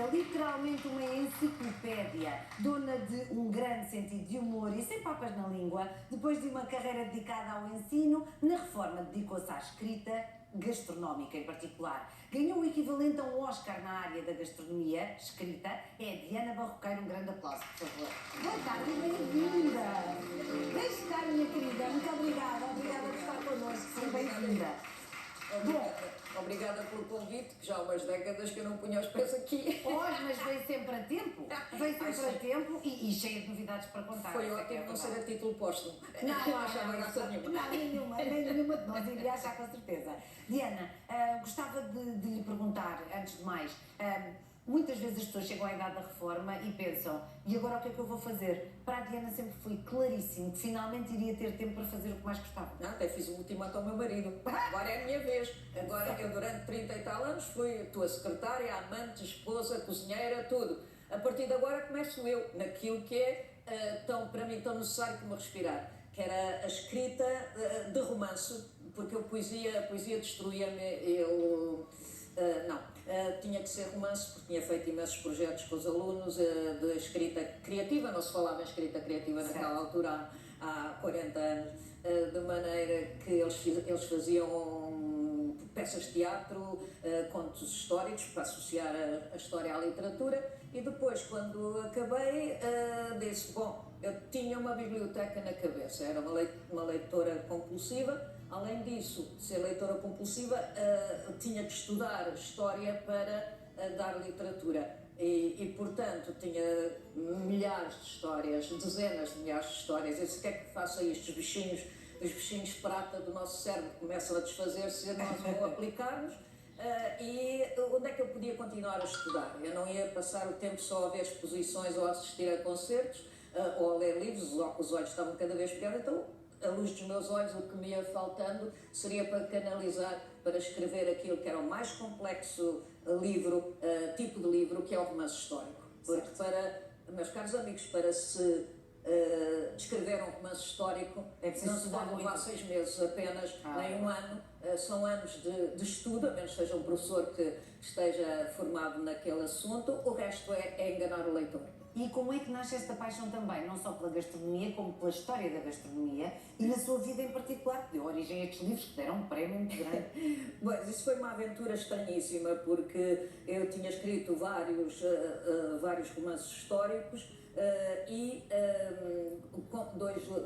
é literalmente uma enciclopédia, dona de um grande sentido de humor e sem papas na língua. Depois de uma carreira dedicada ao ensino, na Reforma dedicou-se à escrita gastronómica em particular. Ganhou o equivalente a um Oscar na área da gastronomia, escrita. É Diana Barroqueiro, um grande aplauso, por favor. Boa tarde e bem-vinda! Deixe estar, minha querida, muito obrigada por estar connosco, seja bem-vinda. Obrigada pelo convite, que já há umas décadas que eu não punha os pés aqui. Pois, mas veio sempre a tempo. Veio sempre a tempo e cheia de novidades para contar. Foi ótimo não ser a título póstumo. Não achava graça nenhuma. Não, nenhuma de nós iria achar com certeza. Diana, gostava de lhe perguntar, antes de mais, muitas vezes as pessoas chegam à idade da reforma e pensam, e agora o que é que eu vou fazer? Para a Diana sempre foi claríssimo que finalmente iria ter tempo para fazer o que mais gostava. Não, até fiz o ultimato ao meu marido. Agora é a minha vez. Agora eu durante 30 e tal anos fui tua secretária, amante, esposa, cozinheira, tudo. A partir de agora começo eu naquilo que é para mim tão necessário como respirar, que era a escrita de romance, porque a poesia destruía-me, tinha que ser romance, porque tinha feito imensos projetos com os alunos de escrita criativa, não se falava em escrita criativa naquela altura, há 40 anos, de maneira que eles faziam peças de teatro, contos históricos, para associar a história à literatura, e depois, quando acabei, disse, bom, eu tinha uma biblioteca na cabeça, era uma leitora compulsiva. Além disso, de ser leitora compulsiva, tinha que estudar história para dar literatura e, portanto, tinha milhares de histórias, dezenas de milhares de histórias. Eu disse, o que é que faço a isto? Os bichinhos de prata do nosso cérebro começam a desfazer-se se nós não aplicarmos. E onde é que eu podia continuar a estudar? Eu não ia passar o tempo só a ver exposições ou a assistir a concertos ou a ler livros, os olhos estavam cada vez piores, então a luz dos meus olhos, o que me ia faltando seria para canalizar, para escrever aquilo que era o mais complexo tipo de livro, que é o romance histórico. Porque meus caros amigos, para se descrever um romance histórico, não se pode levar 6 meses apenas, nem um ano, são anos de estudo, a menos que seja um professor que esteja formado naquele assunto, o resto é enganar o leitor. E como é que nasce esta paixão também, não só pela gastronomia, como pela história da gastronomia e na sua vida em particular, que deu origem a estes livros que deram um prémio muito grande? Bom, isso foi uma aventura estranhíssima, porque eu tinha escrito vários romances históricos e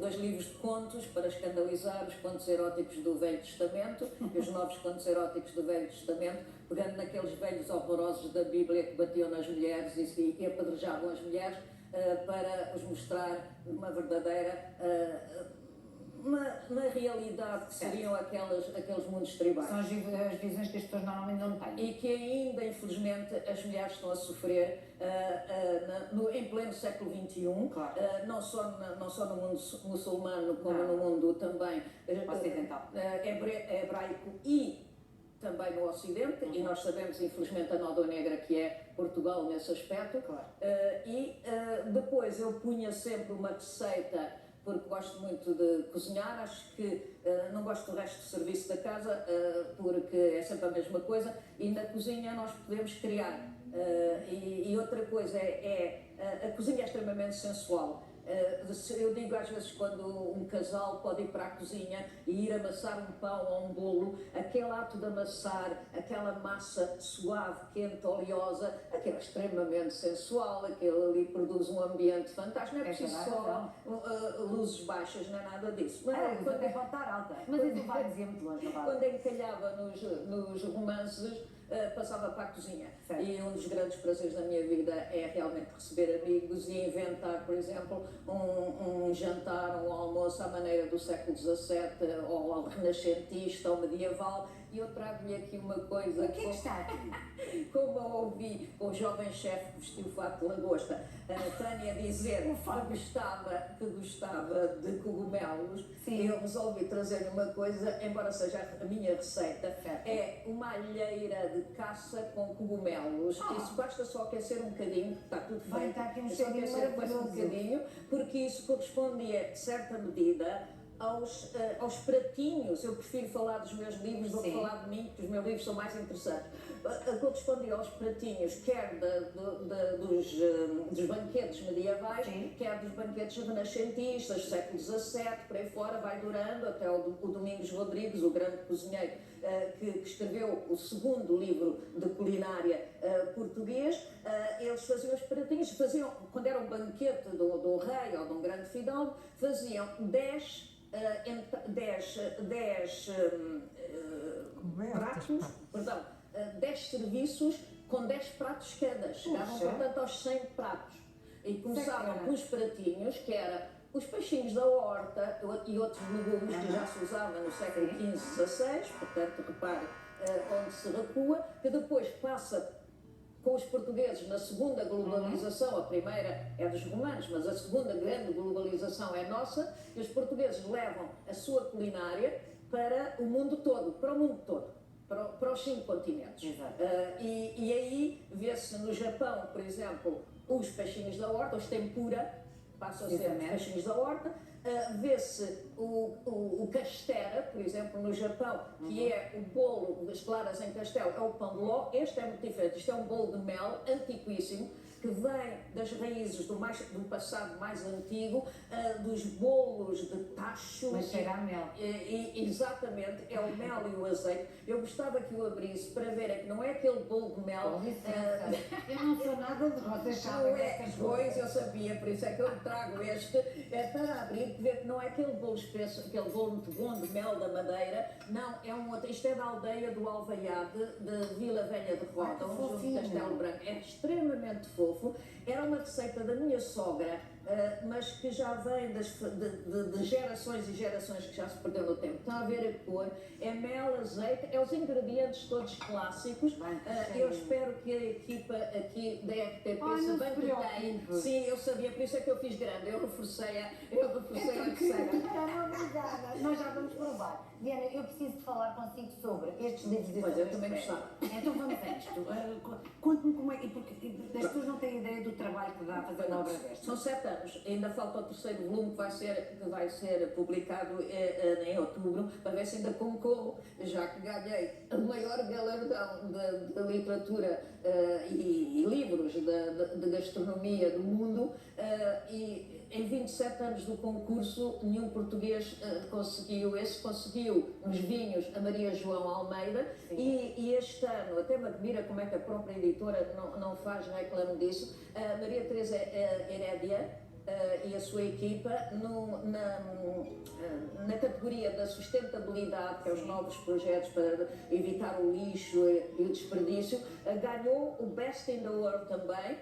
dois livros de contos para escandalizar os contos eróticos do Velho Testamento e os novos contos eróticos do Velho Testamento, pegando naqueles velhos horrorosos da Bíblia que batiam nas mulheres e apedrejavam as mulheres para os mostrar uma verdadeira uma realidade que seriam aqueles mundos tribais. São as visões que as pessoas normalmente não têm. E que ainda, infelizmente, as mulheres estão a sofrer em pleno século XXI, claro. Não só no mundo muçulmano, como no mundo também ocidental, hebraico e também no Ocidente, e nós sabemos, infelizmente, a nódoa negra que é Portugal nesse aspecto. Claro. Depois eu punha sempre uma receita, porque gosto muito de cozinhar, acho que não gosto do resto do serviço da casa, porque é sempre a mesma coisa, e na cozinha nós podemos criar. E outra coisa a cozinha é extremamente sensual. Eu digo às vezes, quando um casal pode ir para a cozinha e ir amassar um pão ou um bolo, aquele ato de amassar aquela massa suave, quente, oleosa, aquilo é extremamente sensual, aquilo ali produz um ambiente fantástico, não é preciso só luzes baixas, não é nada disso. Mas quando é para estar alta, mas isso vai dizer muito longe. Quando encalhava nos romances, passava para a cozinha. Certo. E um dos grandes prazeres da minha vida é realmente receber amigos e inventar, por exemplo, um jantar, um almoço à maneira do século XVII, ou ao renascentista, ou medieval, e eu trago-lhe aqui uma coisa. O que é que está aqui? Como eu ouvi o jovem chefe que vestiu o fato de lagosta, a Tânia dizer que gostava de cogumelos, sim, eu resolvi trazer uma coisa, embora seja a minha receita, é uma alheira de caça com cogumelos. Isso basta só aquecer um bocadinho, está tudo feito. Vai estar aqui um cheirinho maravilhoso. Porque isso correspondia, de certa medida, aos pratinhos. Eu prefiro falar dos meus livros do que falar de mim, porque os meus livros são mais interessantes. Correspondia aos pratinhos, quer dos banquetes medievais, quer dos banquetes renascentistas, do século XVII, por aí fora, vai durando até o Domingos Rodrigues, o grande cozinheiro, que escreveu o segundo livro de culinária português. Eles faziam os pratinhos, quando era um banquete do rei ou de um grande fidalgo, faziam 10 pratos, perdão, 10 serviços com 10 pratos cada. Chegavam, portanto, aos 100 pratos. E começavam com os pratinhos, que era os peixinhos da horta e outros legumes que já se usavam no século XV, XVI, portanto, repare onde se recua, que depois passa com os portugueses na segunda globalização. A primeira é dos romanos, mas a segunda grande globalização é nossa, e os portugueses levam a sua culinária para o mundo todo, para os 5 continentes. E aí vê-se no Japão, por exemplo, os peixinhos da horta, os tempura, passam a ser os peixinhos da horta. Vê-se o castera, por exemplo, no Japão, que é o bolo das claras em castelo, é o pão de ló. Este é muito diferente, isto é um bolo de mel antiquíssimo, que vem das raízes do passado mais antigo, dos bolos de tacho. Mas cheira a mel. Exatamente, é o mel e o azeite. Eu gostava que o abrisse para verem que não é aquele bolo de mel. Eu não sou nada de vocês sabem estas coisas. Eu sabia, por isso é que eu trago este, para abrir, ver que não é aquele bolo espesso, aquele bolo muito bom de mel da Madeira. Não, é um outro. Isto é da aldeia do Alvaiade, de Vila Velha de Roda, junto de Castelo Branco. É extremamente fofo. Era uma receita da minha sogra, mas que já vem de gerações e gerações, que já se perdeu no tempo. Está a ver a cor, é mel, azeite, é os ingredientes todos clássicos. Eu espero que a equipa aqui da RTP se bem que tem. Sim, eu sabia, por isso é que eu fiz grande, eu reforcei a receita. Obrigada, nós já vamos provar. Diana, eu preciso de falar consigo sobre estes livros. Pois, eu também gostava. Então vamos a isto. Conte-me como é, porque as pessoas não têm ideia do trabalho que dá a fazer uma obra destas. São 7 anos, ainda falta o terceiro volume que vai ser publicado em outubro, para ver se ainda concorro, já que ganhei o maior galardão de literatura e livros de gastronomia do mundo, e em 27 anos do concurso, nenhum português conseguiu nos vinhos a Maria João Almeida, e este ano, até me admira como é que a própria editora não faz reclame disso, a Maria Teresa Herédia e a sua equipa, na categoria da sustentabilidade, que é os novos projetos para evitar o lixo e o desperdício, ganhou o Best in the World também,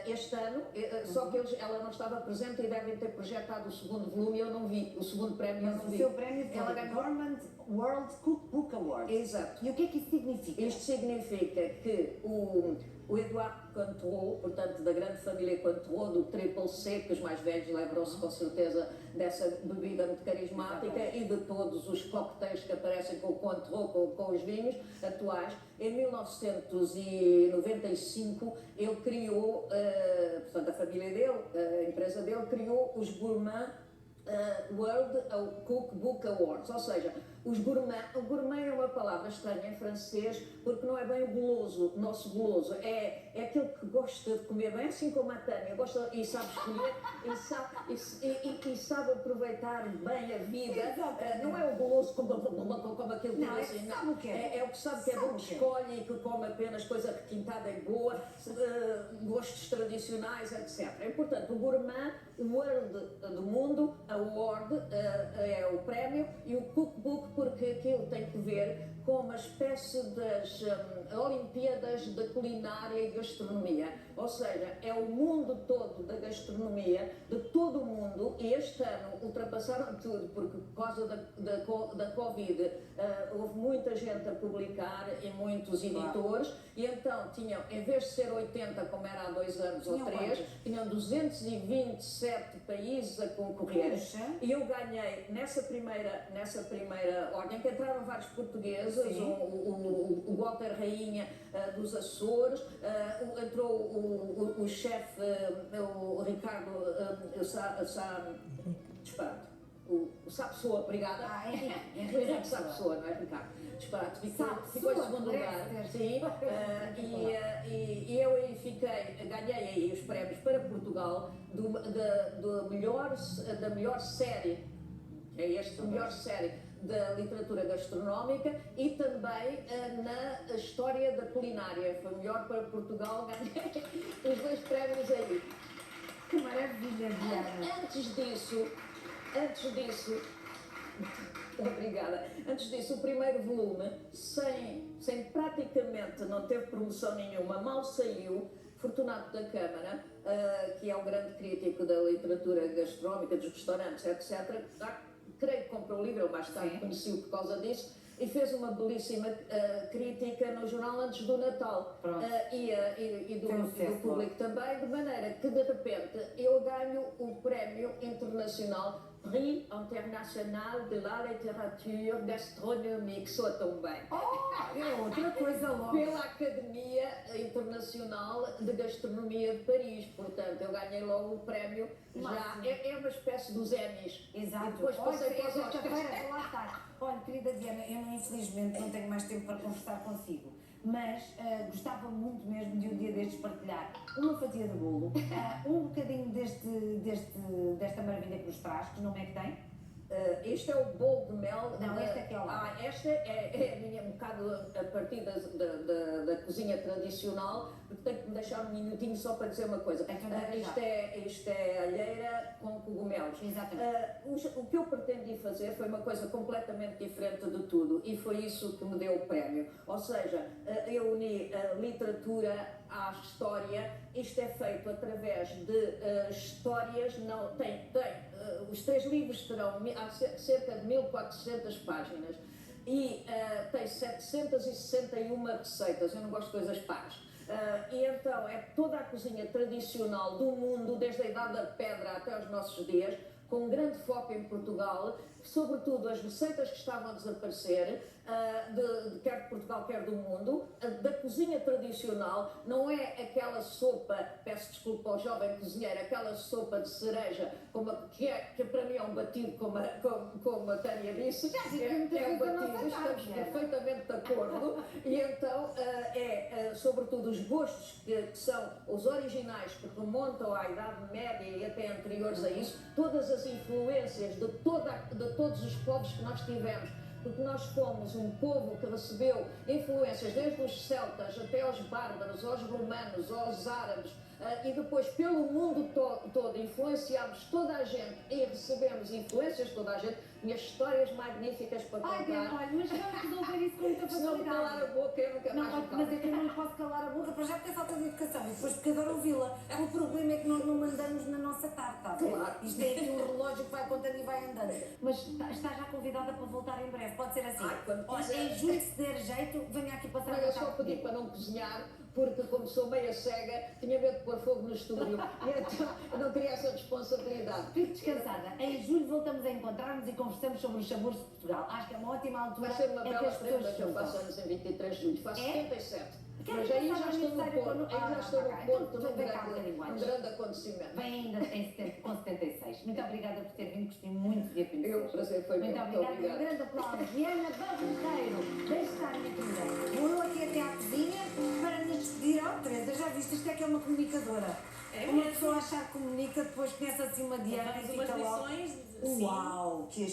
este ano, só que ela não estava presente e devem ter projetado o segundo volume e eu não vi, o segundo prémio eu não vi. O seu prémio foi o Gourmand World Cookbook Award. Exato. E o que é que isso significa? Isto significa que o Eduardo Cointreau, portanto, da grande família Cointreau, do Triple C, que os mais velhos lembram-se com certeza dessa bebida muito carismática, e de todos os coquetéis que aparecem com o Cointreau, com os vinhos atuais. Em 1995, ele criou, portanto, a família dele, a empresa dele, criou os Gourmand World Cookbook Awards, ou seja, o gourmet é uma palavra estranha em francês porque não é bem o goloso, o nosso goloso, é aquele que gosta de comer bem, assim como a Tânia, gosta e sabe escolher e sabe aproveitar bem a vida. Não é o goloso como aquele que diz assim, não, é o que sabe que é bom, que escolhe e que come apenas coisa requintada e boa, gostos tradicionais, etc. E, portanto, o Gourmand World do Mundo Award é o prémio, e o Cookbook porque aquilo tem que ver com uma espécie das Olimpíadas da culinária e gastronomia, ou seja, é o mundo todo da gastronomia, de todo o mundo, e este ano ultrapassaram tudo, porque por causa da Covid houve muita gente a publicar e muitos editores, e então tinham, em vez de ser 80 como era há 2 anos ou 3, tinham 227 países a concorrer, e eu ganhei nessa primeira ordem, que entraram vários portugueses, o Walter Rainha dos Açores, entrou o chefe, o Ricardo disparado. o Sapessoa, obrigada. Henrique Sapessoa, não é, Ricardo? Disparate, ficou em segundo lugar. Sim, e eu aí ganhei aí os prémios para Portugal da melhor série, é este, a melhor série da literatura gastronómica e também na história da culinária. Foi melhor para Portugal, ganhei os 2 prémios aí. Que maravilha, Diana! Antes disso, obrigada. Antes disso, o primeiro volume, sem praticamente, não teve promoção nenhuma, mal saiu. Fortunato da Câmara, que é um grande crítico da literatura gastronómica, dos restaurantes, etc., creio que comprou o livro, eu mais tarde conheci-o por causa disso, e fez uma belíssima crítica no jornal antes do Natal e do público também, de maneira que de repente eu ganho o prémio internacional Prix International de la Littérature Gastronomique, soa tão bem. É outra coisa logo. Pela Academia Internacional de Gastronomia de Paris, portanto eu ganhei logo o prémio, já é uma espécie dos Emmys. Exato. E depois passei para os Oscars. Lá está. Olha, querida Diana, eu infelizmente não tenho mais tempo para conversar consigo, mas gostava muito mesmo de um dia destes partilhar uma fatia de bolo, um bocadinho desta maravilha que nos traz, que nome é que tem? Este é o bolo de mel. Não, este é que é o lá. Esta é a minha, um bocado a partir da cozinha tradicional, porque tenho que me deixar um minutinho só para dizer uma coisa. Isto é alheira com cogumelos. Exatamente. O que eu pretendi fazer foi uma coisa completamente diferente de tudo e foi isso que me deu o prémio. Ou seja, eu uni a literatura à história. Isto é feito através de histórias, os 3 livros terão cerca de 1400 páginas e tem 761 receitas, eu não gosto de coisas pares. E então é toda a cozinha tradicional do mundo, desde a Idade da Pedra até os nossos dias, com um grande foco em Portugal, sobretudo as receitas que estavam a desaparecer, quer de Portugal, quer do mundo, da cozinha tradicional. Não é aquela sopa, peço desculpa ao jovem cozinheiro, aquela sopa de cereja, que para mim é um batido, como a Tânia disse, é um batido, estamos perfeitamente de acordo, e então sobretudo os gostos que são os originais, que remontam à Idade Média e até anteriores a isso, todas as influências de todos os povos que nós tivemos, porque nós fomos um povo que recebeu influências desde os celtas até aos bárbaros, aos romanos, aos árabes, e depois pelo mundo todo influenciámos toda a gente e recebemos influências de toda a gente, minhas histórias magníficas para contar. Olha, mas vamos resolver isso com muita facilidade. Se não me calar a boca, eu nunca mais me calo. Mas é que eu não posso calar a boca, para já porque é falta de educação, e depois porque adoro ouvi-la. O problema é que nós não mandamos na nossa carta. Claro. Isto é aqui um relógio que vai contando e vai andando. Mas está já convidada para voltar em breve, pode ser assim. Quando em julho, se der jeito, venha aqui passar a eu só pedi para não cozinhar, porque como sou meia cega, tinha medo de pôr fogo no estúdio. E então eu não queria essa responsabilidade. Fique descansada. Em julho voltamos a encontrar-nos e conversamos sobre os sabores de Portugal. Acho que é uma ótima altura. Vai ser uma bela prenda que eu juntam. faço anos em 23 de julho. Faço 77. Mas aí já estou no Porto, num grande acontecimento. Vem ainda com 76. Muito obrigada por ter vindo, gostei muito de a conhecer. O prazer foi meu. Muito obrigada. Um grande aplauso. Diana Barreiro, deixe estar, minha querida. Vou eu aqui até à cozinha para nos despedir. Teresa, já viste? Isto é que é uma comunicadora. Uma pessoa achar que comunica, depois conhece assim uma Diana e fica logo. Umas lições. Uau, que